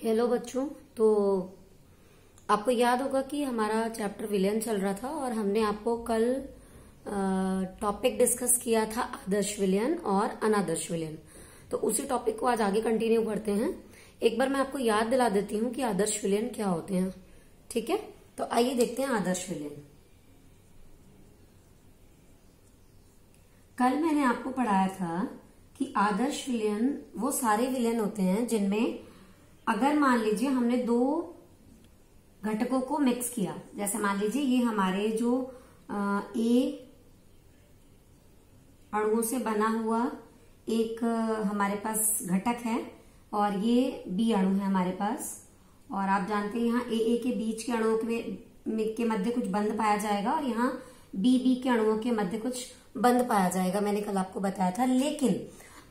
Hello बच्चों। तो आपको याद होगा कि हमारा चैप्टर विलेन चल रहा था और हमने आपको कल टॉपिक डिस्कस किया था आदर्श विलेन और अनादर्श विलेन। तो उसी टॉपिक को आज आगे कंटिन्यू करते हैं। एक बार मैं आपको याद दिला देती हूँ कि आदर्श विलेन क्या होते हैं। ठीक है, तो आइए देखते हैं आदर्श विलेन। कल मैंने आपको पढ़ाया था कि आदर्श विलेन वो सारे विलेन होते हैं जिनमें अगर मान लीजिए हमने दो घटकों को मिक्स किया, जैसे मान लीजिए ये हमारे जो ए अणुओं से बना हुआ एक हमारे पास घटक है और ये बी अणु है हमारे पास, और आप जानते हैं यहाँ ए के बीच के अणुओं के मध्य कुछ बंध पाया जाएगा और यहाँ बी के अणुओं के मध्य कुछ बंध पाया जाएगा, मैंने कल आपको बताया था। लेकिन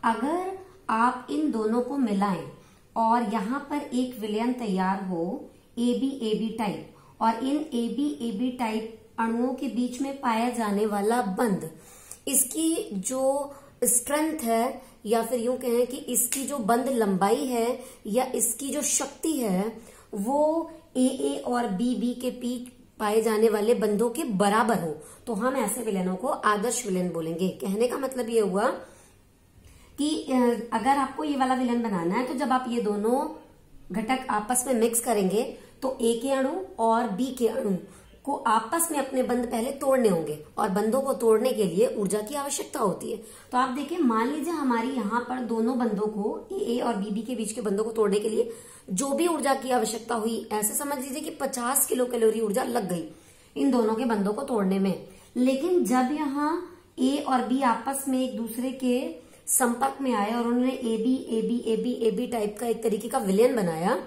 अगर आप इन दोनों को मिलाएं और यहाँ पर एक विलयन तैयार हो ए बी टाइप, और इन ए बी टाइप अणुओं के बीच में पाया जाने वाला बंध, इसकी जो स्ट्रेंथ है या फिर यूं कहें कि इसकी जो बंध लंबाई है या इसकी जो शक्ति है वो ए और बी के बीच पाए जाने वाले बंधों के बराबर हो, तो हम ऐसे विलयनों को आदर्श विलयन बोलेंगे। कहने का मतलब ये हुआ कि अगर आपको ये वाला विलयन बनाना है तो जब आप ये दोनों घटक आपस में मिक्स करेंगे तो ए के अणु और बी के अणु को आपस में अपने बंध पहले तोड़ने होंगे, और बंधों को तोड़ने के लिए ऊर्जा की आवश्यकता होती है। तो आप देखिए, मान लीजिए हमारी यहाँ पर दोनों बंधों को ए और बी के बीच के बंधों को तोड़ने के लिए जो भी ऊर्जा की आवश्यकता हुई, ऐसे समझ लीजिए कि 50 किलो कैलोरी ऊर्जा लग गई इन दोनों के बंधों को तोड़ने में। लेकिन जब यहाँ ए और बी आपस में एक दूसरे के संपर्क में आए और उन्होंने ए बी टाइप का एक तरीके का विलयन बनाया,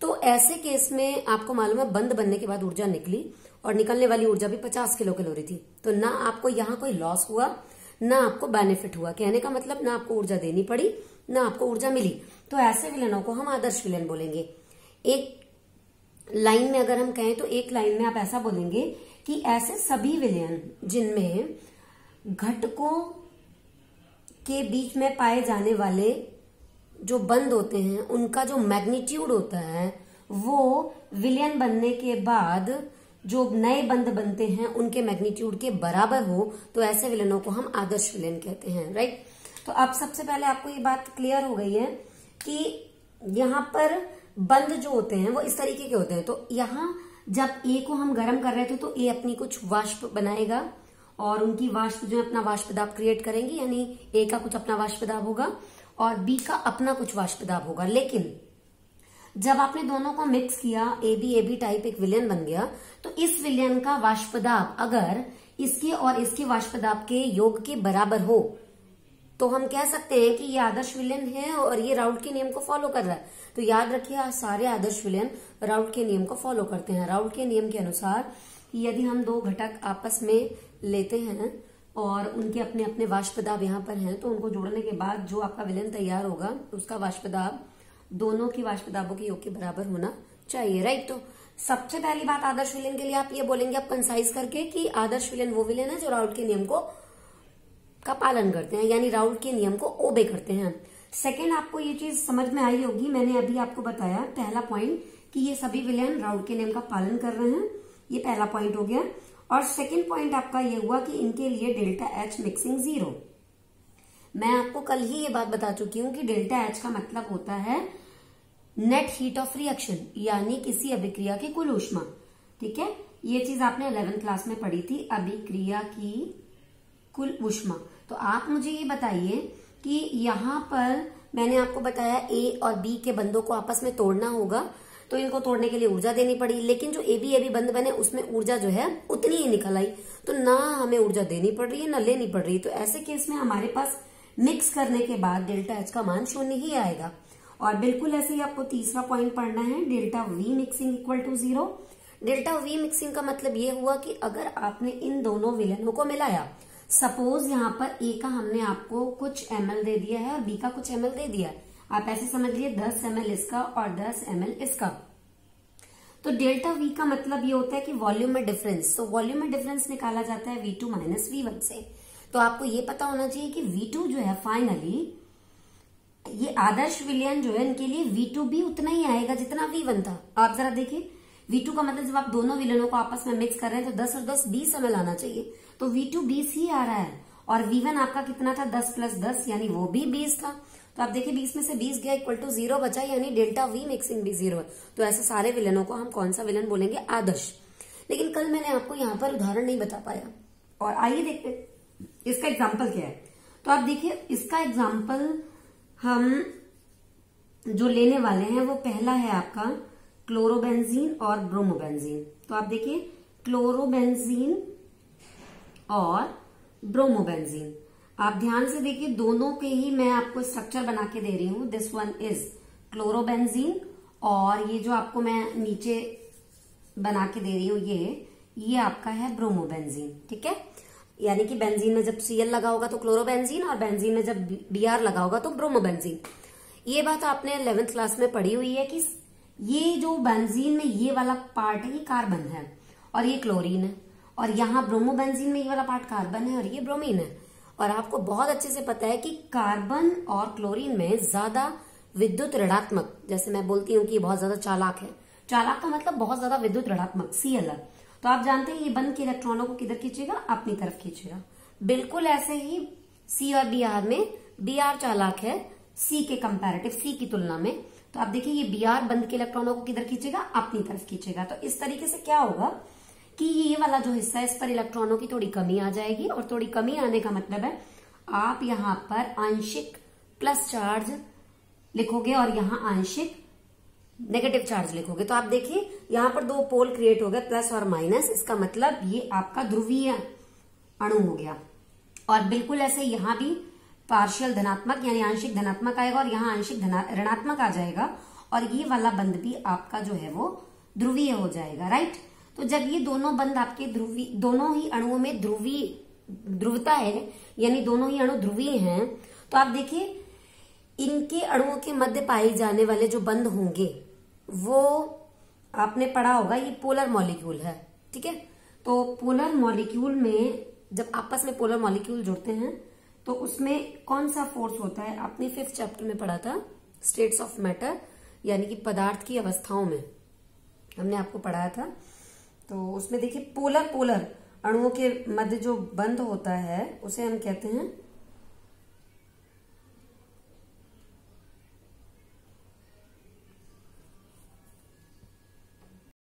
तो ऐसे केस में आपको मालूम है बंध बनने के बाद ऊर्जा निकली और निकलने वाली ऊर्जा भी 50 किलो कैलोरी थी। तो ना आपको यहाँ कोई लॉस हुआ ना आपको बेनिफिट हुआ। कहने का मतलब ना आपको ऊर्जा देनी पड़ी ना आपको ऊर्जा मिली। तो ऐसे विलयनों को हम आदर्श विलयन बोलेंगे। एक लाइन में अगर हम कहें तो एक लाइन में आप ऐसा बोलेंगे कि ऐसे सभी विलयन जिनमें घटकों के बीच में पाए जाने वाले जो बंध होते हैं उनका जो मैग्नीट्यूड होता है वो विलयन बनने के बाद जो नए बंध बनते हैं उनके मैग्नीट्यूड के बराबर हो, तो ऐसे विलयनों को हम आदर्श विलयन कहते हैं। राइट। तो अब सबसे पहले आपको ये बात क्लियर हो गई है कि यहाँ पर बंध जो होते हैं वो इस तरीके के होते हैं। तो यहाँ जब ए को हम गर्म कर रहे थे तो ए अपनी कुछ वाष्प बनाएगा और उनकी वाष्प जो है अपना वाष्प दाब क्रिएट करेंगी, यानी ए का कुछ अपना वाष्प दाब होगा और बी का अपना कुछ वाष्प दाब होगा। लेकिन जब आपने दोनों को मिक्स किया, ए बी टाइप एक विलयन बन गया, तो इस विलयन का वाष्प दाब अगर इसके और इसके वाष्प दाब के योग के बराबर हो तो हम कह सकते हैं कि ये आदर्श विलयन है और ये राउल्ट के नियम को फॉलो कर रहा है। तो याद रखिए, सारे आदर्श विलयन राउल्ट के नियम को फॉलो करते हैं। राउल्ट के नियम के अनुसार यदि हम दो घटक आपस में लेते हैं और उनके अपने अपने वाष्प दाब यहाँ पर हैं, तो उनको जोड़ने के बाद जो आपका विलयन तैयार होगा उसका वाष्प दाब दोनों की वाष्प दाबों के योग के बराबर होना चाहिए। राइट। तो सबसे पहली बात आदर्श विलयन के लिए आप ये बोलेंगे आप कंसाइज करके कि आदर्श विलयन वो विलयन है जो राउल्ट के नियम का पालन करते हैं, यानी राउल्ट के नियम को ओबे करते हैं। सेकेंड, आपको ये चीज समझ में आई होगी, मैंने अभी आपको बताया पहला पॉइंट कि ये सभी विलयन राउल्ट के नियम का पालन कर रहे हैं, ये पहला पॉइंट हो गया। और सेकेंड पॉइंट आपका ये हुआ कि इनके लिए डेल्टा एच मिक्सिंग 0। मैं आपको कल ही ये बात बता चुकी हूं कि डेल्टा एच का मतलब होता है नेट हीट ऑफ रिएक्शन, यानी किसी अभिक्रिया की कुल ऊष्मा। ठीक है, ये चीज आपने 11th क्लास में पढ़ी थी, अभिक्रिया की कुल ऊष्मा। तो आप मुझे ये बताइए कि यहाँ पर मैंने आपको बताया ए और बी के बंधों को आपस में तोड़ना होगा, तो इनको तोड़ने के लिए ऊर्जा देनी पड़ी। लेकिन जो ए बी बंध बने उसमें ऊर्जा जो है उतनी ही निकल आई, तो ना हमें ऊर्जा देनी पड़ रही है ना लेनी पड़ रही है। तो ऐसे केस में हमारे पास मिक्स करने के बाद डेल्टा एच का मान 0 ही आएगा। और बिल्कुल ऐसे ही आपको तीसरा पॉइंट पढ़ना है, delta V mixing equal to 0। Delta V mixing का मतलब ये हुआ कि अगर आपने इन दोनों विलयनों को मिलाया, सपोज यहाँ पर ए का हमने आपको कुछ ml दे दिया है और बी का कुछ ml दे दिया है, आप ऐसे समझ लिए 10 ml इसका और 10 ml इसका, तो डेल्टा वी का मतलब ये होता है कि वॉल्यूम में डिफरेंस। तो वॉल्यूम में डिफरेंस निकाला जाता है V2 माइनस V1 से। तो आपको ये पता होना चाहिए कि V2 जो है फाइनली ये आदर्श विलयन जो है इनके लिए V2 भी उतना ही आएगा जितना V1 था। आप जरा देखिए, V2 का मतलब जब आप दोनों विलयनों को आपस में मिक्स कर रहे हैं तो 10 और 10 20 ml आना चाहिए, तो V2 20 ही आ रहा है। और V1 आपका कितना था, 10 + 10 यानी वो भी 20 था। तो आप देखिए 20 में से 20 गया इक्वल टू 0 बचा, यानी डेल्टा V मिक्सिंग भी 0 है। तो ऐसे सारे विलयनों को हम कौन सा विलन बोलेंगे, आदर्श। लेकिन कल मैंने आपको यहाँ पर उदाहरण नहीं बता पाया, और आइए देखते हैं इसका एग्जाम्पल क्या है। तो आप देखिए इसका एग्जाम्पल हम जो लेने वाले हैं वो पहला है आपका क्लोरोबेंजीन और ब्रोमोबेंजीन। तो आप देखिए क्लोरोबेंजीन और ब्रोमोबेंजीन, आप ध्यान से देखिए दोनों के ही मैं आपको स्ट्रक्चर बना के दे रही हूं। दिस वन इज क्लोरोबेंजीन, और ये जो आपको मैं नीचे बना के दे रही हूं ये आपका है ब्रोमोबेंजीन। ठीक है, यानी कि बेंजीन में जब Cl लगा होगा तो क्लोरोबेंजीन, और बेंजीन में जब Br लगा होगा तो ब्रोमोबेंजीन। ये बात आपने 11th क्लास में पढ़ी हुई है कि ये जो बेंजीन में ये वाला पार्ट है ये कार्बन है और ये क्लोरीन है, और यहाँ ब्रोमोबेंजीन में ये वाला पार्ट कार्बन है और ये ब्रोमीन है। और आपको बहुत अच्छे से पता है कि कार्बन और क्लोरीन में ज्यादा विद्युत ऋणात्मक, जैसे मैं बोलती हूँ कि ये बहुत ज्यादा चालाक है, चालाक का मतलब बहुत ज्यादा विद्युत ऋणात्मक Cl। तो आप जानते हैं ये बंद के इलेक्ट्रॉनों को किधर खींचेगा, अपनी तरफ खींचेगा। बिल्कुल ऐसे ही C और Br में Br चालाक है C के कंपैरेटिव, C की तुलना में। तो आप देखिए ये Br बंद के इलेक्ट्रॉनों को किधर खींचेगा, अपनी तरफ खींचेगा। तो इस तरीके से क्या होगा कि ये वाला जो हिस्सा है इस पर इलेक्ट्रॉनों की थोड़ी कमी आ जाएगी, और थोड़ी कमी आने का मतलब है आप यहाँ पर आंशिक प्लस चार्ज लिखोगे और यहाँ आंशिक नेगेटिव चार्ज लिखोगे। तो आप देखिए यहाँ पर दो पोल क्रिएट हो गए, प्लस और माइनस। इसका मतलब ये आपका ध्रुवीय अणु हो गया। और बिल्कुल ऐसे यहाँ भी पार्शियल धनात्मक यानी आंशिक धनात्मक आएगा, और यहाँ आंशिक ऋणात्मक आ जाएगा, और ये वाला बंध भी आपका जो है वो ध्रुवीय हो जाएगा। राइट, तो जब ये दोनों बंध आपके दोनों ही अणुओं में ध्रुवता है, यानी दोनों ही अणु ध्रुवीय हैं, तो आप देखिए इनके अणुओं के मध्य पाए जाने वाले जो बंध होंगे वो आपने पढ़ा होगा, ये पोलर मॉलिक्यूल है। ठीक है, तो पोलर मॉलिक्यूल में जब आपस में पोलर मॉलिक्यूल जुड़ते हैं तो उसमें कौन सा फोर्स होता है, आपने 5th चैप्टर में पढ़ा था, स्टेट्स ऑफ मैटर, यानी कि पदार्थ की अवस्थाओं में हमने आपको पढ़ाया था। तो उसमें देखिए पोलर अणुओं के मध्य जो बंध होता है उसे हम कहते हैं